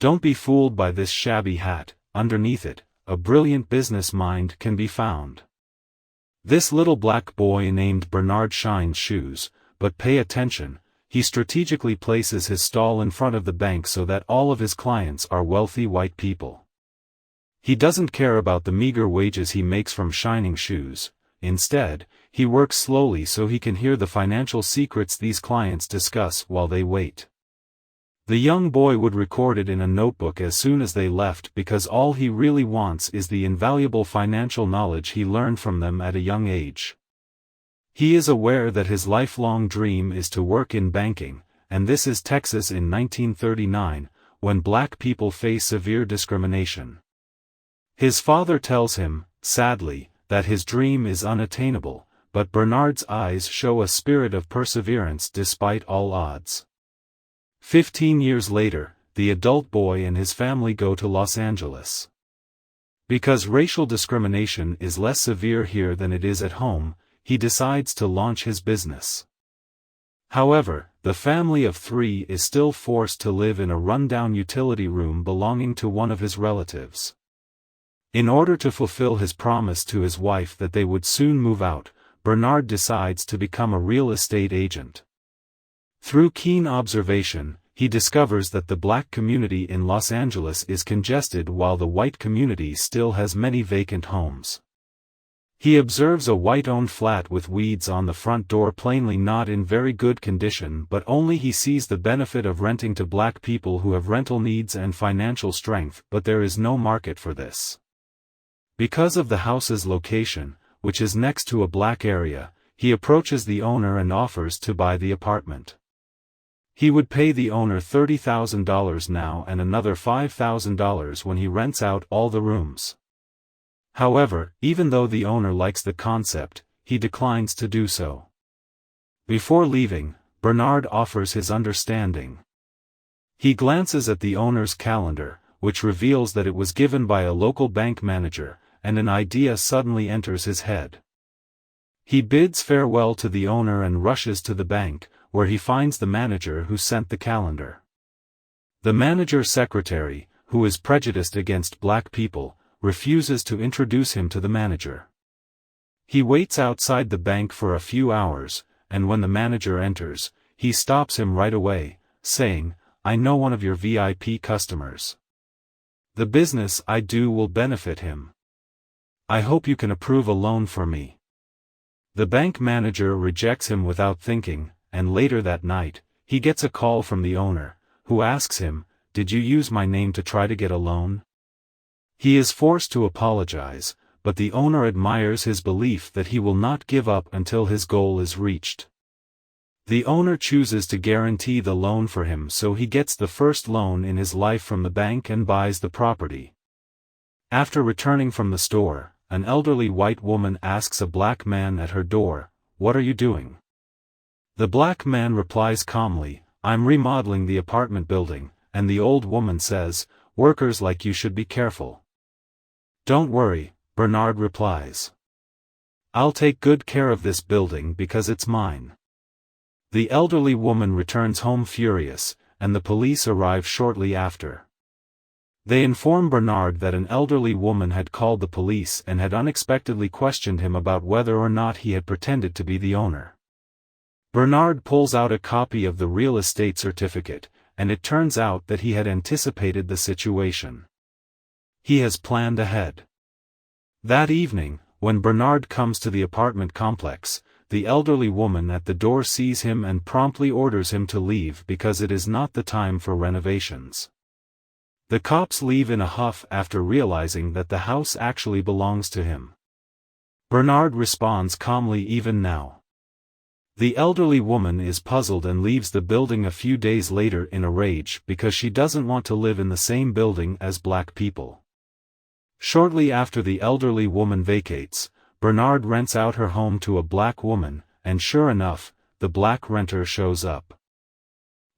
Don't be fooled by this shabby hat, underneath it, a brilliant business mind can be found. This little black boy named Bernard shines shoes, but pay attention, he strategically places his stall in front of the bank so that all of his clients are wealthy white people. He doesn't care about the meager wages he makes from shining shoes. Instead, he works slowly so he can hear the financial secrets these clients discuss while they wait. The young boy would record it in a notebook as soon as they left because all he really wants is the invaluable financial knowledge he learned from them at a young age. He is aware that his lifelong dream is to work in banking, and this is Texas in 1939, when black people face severe discrimination. His father tells him, sadly, that his dream is unattainable, but Bernard's eyes show a spirit of perseverance despite all odds. 15 years later, the adult boy and his family go to Los Angeles. Because racial discrimination is less severe here than it is at home, he decides to launch his business. However, the family of 3 is still forced to live in a rundown utility room belonging to one of his relatives. In order to fulfill his promise to his wife that they would soon move out, Bernard decides to become a real estate agent. Through keen observation, he discovers that the black community in Los Angeles is congested while the white community still has many vacant homes. He observes a white-owned flat with weeds on the front door plainly not in very good condition, but only he sees the benefit of renting to black people who have rental needs and financial strength, but there is no market for this. Because of the house's location, which is next to a black area, he approaches the owner and offers to buy the apartment. He would pay the owner $30,000 now and another $5,000 when he rents out all the rooms. However, even though the owner likes the concept, he declines to do so. Before leaving, Bernard offers his understanding. He glances at the owner's calendar, which reveals that it was given by a local bank manager, and an idea suddenly enters his head. He bids farewell to the owner and rushes to the bank, where he finds the manager who sent the calendar. The manager's secretary, who is prejudiced against black people, refuses to introduce him to the manager. He waits outside the bank for a few hours, and when the manager enters, he stops him right away, saying, "I know one of your VIP customers. The business I do will benefit him. I hope you can approve a loan for me." The bank manager rejects him without thinking, and later that night, he gets a call from the owner, who asks him, "Did you use my name to try to get a loan?" He is forced to apologize, but the owner admires his belief that he will not give up until his goal is reached. The owner chooses to guarantee the loan for him, so he gets the first loan in his life from the bank and buys the property. After returning from the store, an elderly white woman asks a black man at her door, "What are you doing?" The black man replies calmly, "I'm remodeling the apartment building," and the old woman says, "Workers like you should be careful." "Don't worry," Bernard replies. "I'll take good care of this building because it's mine." The elderly woman returns home furious, and the police arrive shortly after. They inform Bernard that an elderly woman had called the police and had unexpectedly questioned him about whether or not he had pretended to be the owner. Bernard pulls out a copy of the real estate certificate, and it turns out that he had anticipated the situation. He has planned ahead. That evening, when Bernard comes to the apartment complex, the elderly woman at the door sees him and promptly orders him to leave because it is not the time for renovations. The cops leave in a huff after realizing that the house actually belongs to him. Bernard responds calmly even now. The elderly woman is puzzled and leaves the building a few days later in a rage because she doesn't want to live in the same building as black people. Shortly after the elderly woman vacates, Bernard rents out her home to a black woman, and sure enough, the black renter shows up.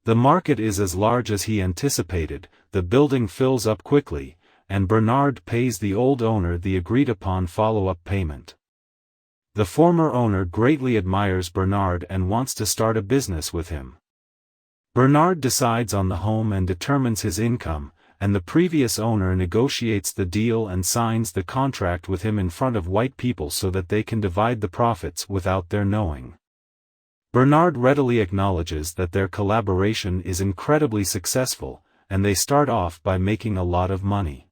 The market is as large as he anticipated, the building fills up quickly, and Bernard pays the old owner the agreed-upon follow-up payment. The former owner greatly admires Bernard and wants to start a business with him. Bernard decides on the home and determines his income, and the previous owner negotiates the deal and signs the contract with him in front of white people so that they can divide the profits without their knowing. Bernard readily acknowledges that their collaboration is incredibly successful, and they start off by making a lot of money.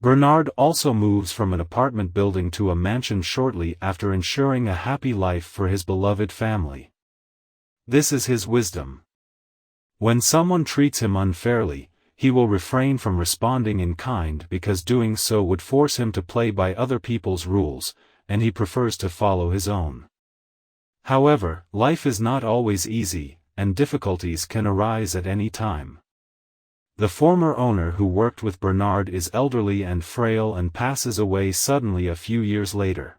Bernard also moves from an apartment building to a mansion shortly after ensuring a happy life for his beloved family. This is his wisdom. When someone treats him unfairly, he will refrain from responding in kind because doing so would force him to play by other people's rules, and he prefers to follow his own. However, life is not always easy, and difficulties can arise at any time. The former owner who worked with Bernard is elderly and frail and passes away suddenly a few years later.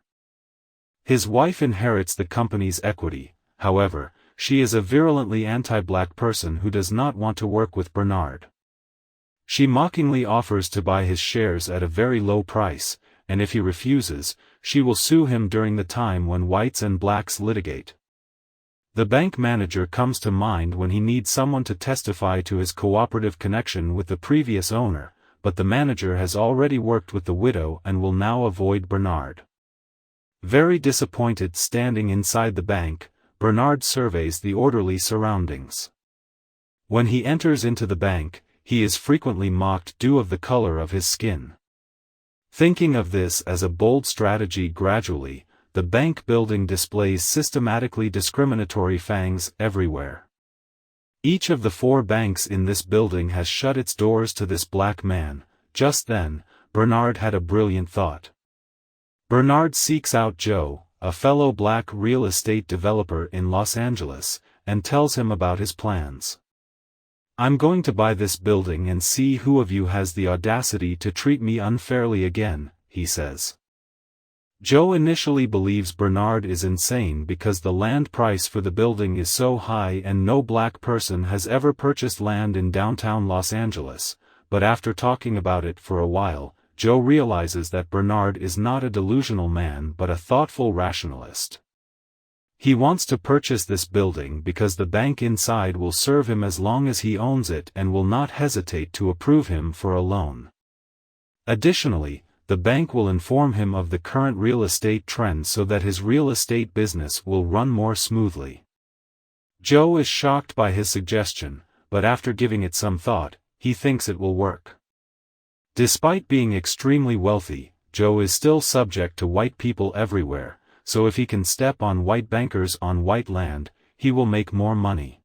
His wife inherits the company's equity. However, she is a virulently anti-black person who does not want to work with Bernard. She mockingly offers to buy his shares at a very low price, and if he refuses, she will sue him during the time when whites and blacks litigate. The bank manager comes to mind when he needs someone to testify to his cooperative connection with the previous owner, but the manager has already worked with the widow and will now avoid Bernard. Very disappointed standing inside the bank, Bernard surveys the orderly surroundings. When he enters into the bank, he is frequently mocked due to the color of his skin. Thinking of this as a bold strategy, gradually, the bank building displays systematically discriminatory fangs everywhere. Each of the 4 banks in this building has shut its doors to this black man. Just then, Bernard had a brilliant thought. Bernard seeks out Joe, a fellow black real estate developer in Los Angeles, and tells him about his plans. "I'm going to buy this building and see who of you has the audacity to treat me unfairly again," he says. Joe initially believes Bernard is insane because the land price for the building is so high and no black person has ever purchased land in downtown Los Angeles, but after talking about it for a while, Joe realizes that Bernard is not a delusional man but a thoughtful rationalist. He wants to purchase this building because the bank inside will serve him as long as he owns it and will not hesitate to approve him for a loan. Additionally, the bank will inform him of the current real estate trends so that his real estate business will run more smoothly. Joe is shocked by his suggestion, but after giving it some thought, he thinks it will work. Despite being extremely wealthy, Joe is still subject to white people everywhere, so if he can step on white bankers on white land, he will make more money.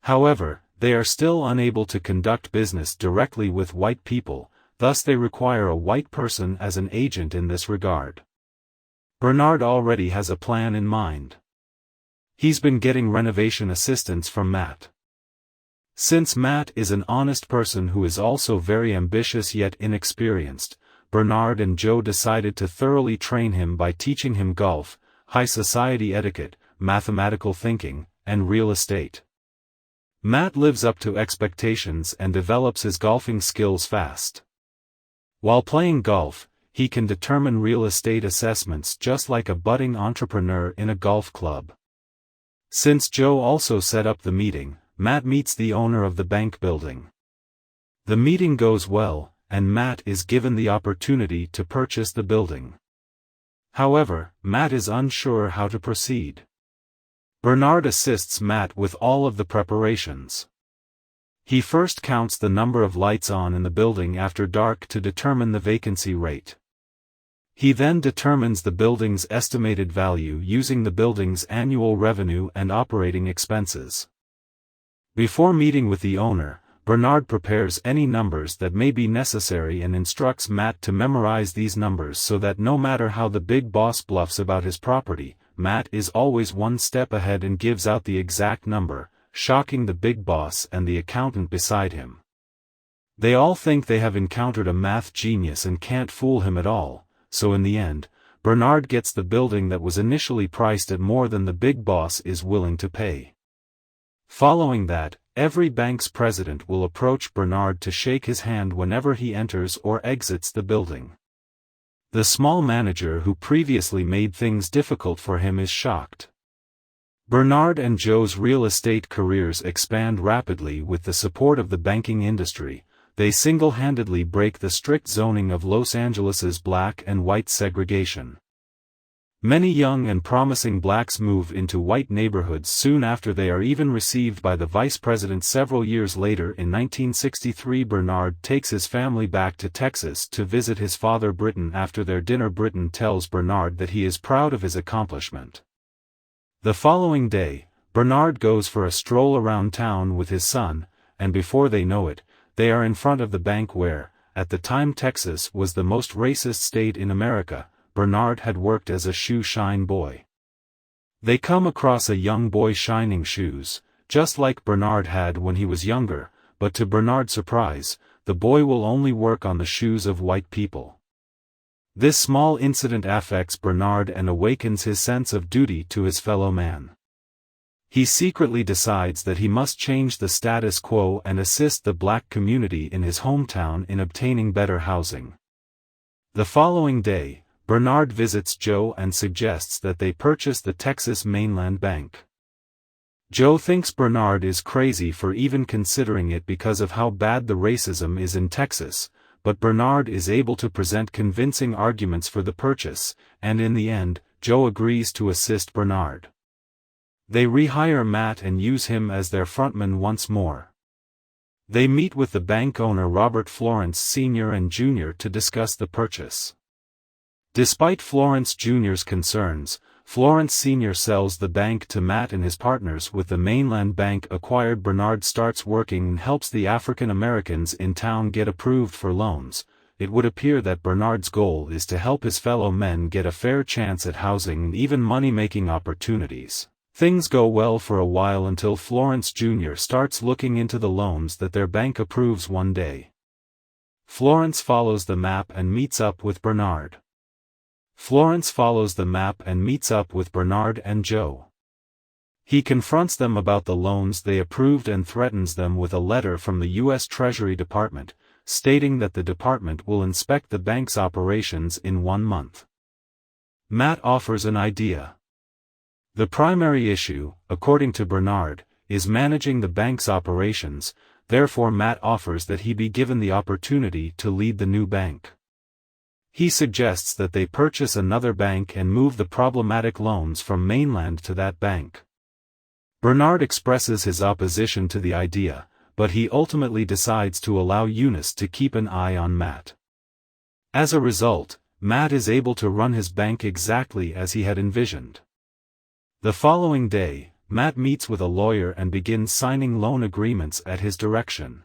However, they are still unable to conduct business directly with white people, thus they require a white person as an agent in this regard. Bernard already has a plan in mind. He's been getting renovation assistance from Matt. Since Matt is an honest person who is also very ambitious yet inexperienced, Bernard and Joe decided to thoroughly train him by teaching him golf, high society etiquette, mathematical thinking, and real estate. Matt lives up to expectations and develops his golfing skills fast. While playing golf, he can determine real estate assessments just like a budding entrepreneur in a golf club. Since Joe also set up the meeting, Matt meets the owner of the bank building. The meeting goes well, and Matt is given the opportunity to purchase the building. However, Matt is unsure how to proceed. Bernard assists Matt with all of the preparations. He first counts the number of lights on in the building after dark to determine the vacancy rate. He then determines the building's estimated value using the building's annual revenue and operating expenses. Before meeting with the owner, Bernard prepares any numbers that may be necessary and instructs Matt to memorize these numbers so that no matter how the big boss bluffs about his property, Matt is always one step ahead and gives out the exact number, shocking the big boss and the accountant beside him. They all think they have encountered a math genius and can't fool him at all, so in the end, Bernard gets the building that was initially priced at more than the big boss is willing to pay. Following that, every bank's president will approach Bernard to shake his hand whenever he enters or exits the building. The small manager who previously made things difficult for him is shocked. Bernard and Joe's real estate careers expand rapidly with the support of the banking industry, they single-handedly break the strict zoning of Los Angeles's black and white segregation. Many young and promising blacks move into white neighborhoods soon after they are even received by the vice president. Several years later in 1963, Bernard takes his family back to Texas to visit his father. Britton. After their dinner, Britton tells Bernard that he is proud of his accomplishment. The following day, Bernard goes for a stroll around town with his son, and before they know it, they are in front of the bank where, at the time Texas was the most racist state in America, Bernard had worked as a shoe shine boy. They come across a young boy shining shoes, just like Bernard had when he was younger, but to Bernard's surprise, the boy will only work on the shoes of white people. This small incident affects Bernard and awakens his sense of duty to his fellow man. He secretly decides that he must change the status quo and assist the black community in his hometown in obtaining better housing. The following day, Bernard visits Joe and suggests that they purchase the Texas Mainland Bank. Joe thinks Bernard is crazy for even considering it because of how bad the racism is in Texas, but Bernard is able to present convincing arguments for the purchase, and in the end, Joe agrees to assist Bernard. They rehire Matt and use him as their frontman once more. They meet with the bank owner Robert Florence Sr. and Jr. to discuss the purchase. Despite Florence Jr.'s concerns, Florence Sr. sells the bank to Matt and his partners. With the Mainland Bank acquired, Bernard starts working and helps the African Americans in town get approved for loans. It would appear that Bernard's goal is to help his fellow men get a fair chance at housing and even money-making opportunities. Things go well for a while until Florence Jr. starts looking into the loans that their bank approves one day. Florence follows the map and meets up with Bernard. And Joe. He confronts them about the loans they approved and threatens them with a letter from the U.S. Treasury Department, stating that the department will inspect the bank's operations in 1 month. Matt offers an idea. The primary issue, according to Bernard, is managing the bank's operations, therefore Matt offers that he be given the opportunity to lead the new bank. He suggests that they purchase another bank and move the problematic loans from Mainland to that bank. Bernard expresses his opposition to the idea, but he ultimately decides to allow Eunice to keep an eye on Matt. As a result, Matt is able to run his bank exactly as he had envisioned. The following day, Matt meets with a lawyer and begins signing loan agreements at his direction.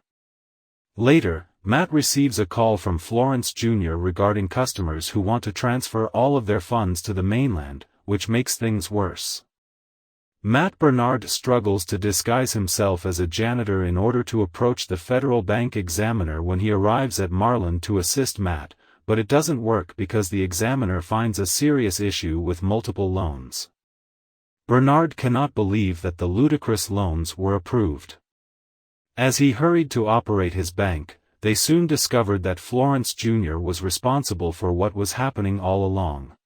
Later, Matt receives a call from Florence Jr. regarding customers who want to transfer all of their funds to the Mainland, which makes things worse. Bernard struggles to disguise himself as a janitor in order to approach the federal bank examiner when he arrives at Marlin to assist Matt, but it doesn't work because the examiner finds a serious issue with multiple loans. Bernard cannot believe that the ludicrous loans were approved. As he hurried to operate his bank, they soon discovered that Florence Jr. was responsible for what was happening all along.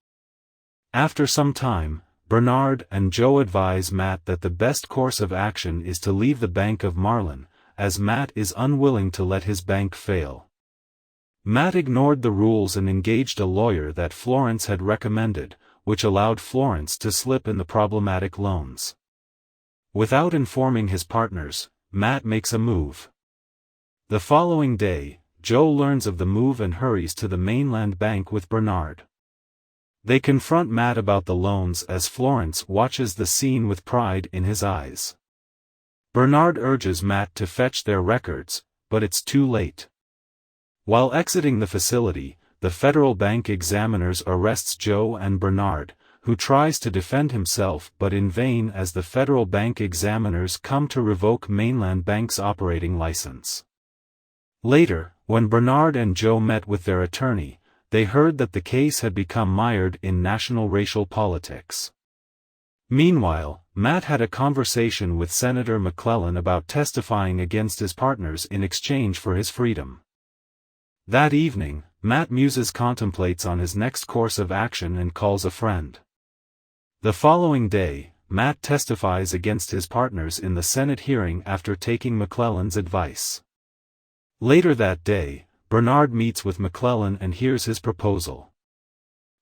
After some time, Bernard and Joe advise Matt that the best course of action is to leave the Bank of Marlin, as Matt is unwilling to let his bank fail. Matt ignored the rules and engaged a lawyer that Florence had recommended, which allowed Florence to slip in the problematic loans. Without informing his partners, Matt makes a move. The following day, Joe learns of the move and hurries to the Mainland Bank with Bernard. They confront Matt about the loans as Florence watches the scene with pride in his eyes. Bernard urges Matt to fetch their records, but it's too late. While exiting the facility, the federal bank examiners arrests Joe and Bernard, who tries to defend himself but in vain as the federal bank examiners come to revoke Mainland Bank's operating license. Later, when Bernard and Joe met with their attorney, they heard that the case had become mired in national racial politics. Meanwhile, Matt had a conversation with Senator McClellan about testifying against his partners in exchange for his freedom. That evening, Matt contemplates on his next course of action and calls a friend. The following day, Matt testifies against his partners in the Senate hearing after taking McClellan's advice. Later that day, Bernard meets with McClellan and hears his proposal.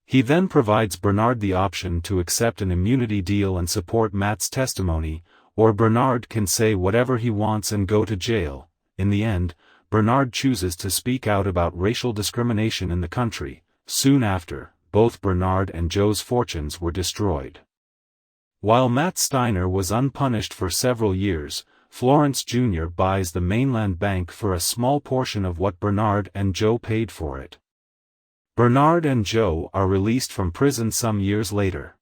He then provides Bernard the option to accept an immunity deal and support Matt's testimony, or Bernard can say whatever he wants and go to jail. In the end, Bernard chooses to speak out about racial discrimination in the country. Soon after, both Bernard and Joe's fortunes were destroyed. While Matt Steiner was unpunished for several years, Florence Jr. buys the Mainland Bank for a small portion of what Bernard and Joe paid for it. Bernard and Joe are released from prison some years later.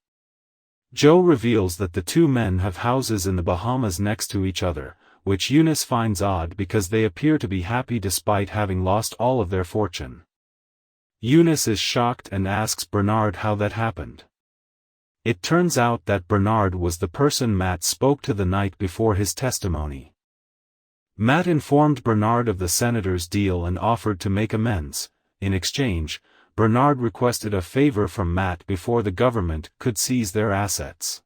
Joe reveals that the two men have houses in the Bahamas next to each other, which Eunice finds odd because they appear to be happy despite having lost all of their fortune. Eunice is shocked and asks Bernard how that happened. It turns out that Bernard was the person Matt spoke to the night before his testimony. Matt informed Bernard of the senator's deal and offered to make amends. In exchange, Bernard requested a favor from Matt before the government could seize their assets.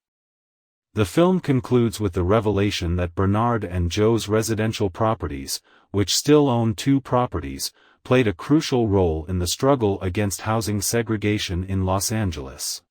The film concludes with the revelation that Bernard and Joe's residential properties, which still own 2 properties, played a crucial role in the struggle against housing segregation in Los Angeles.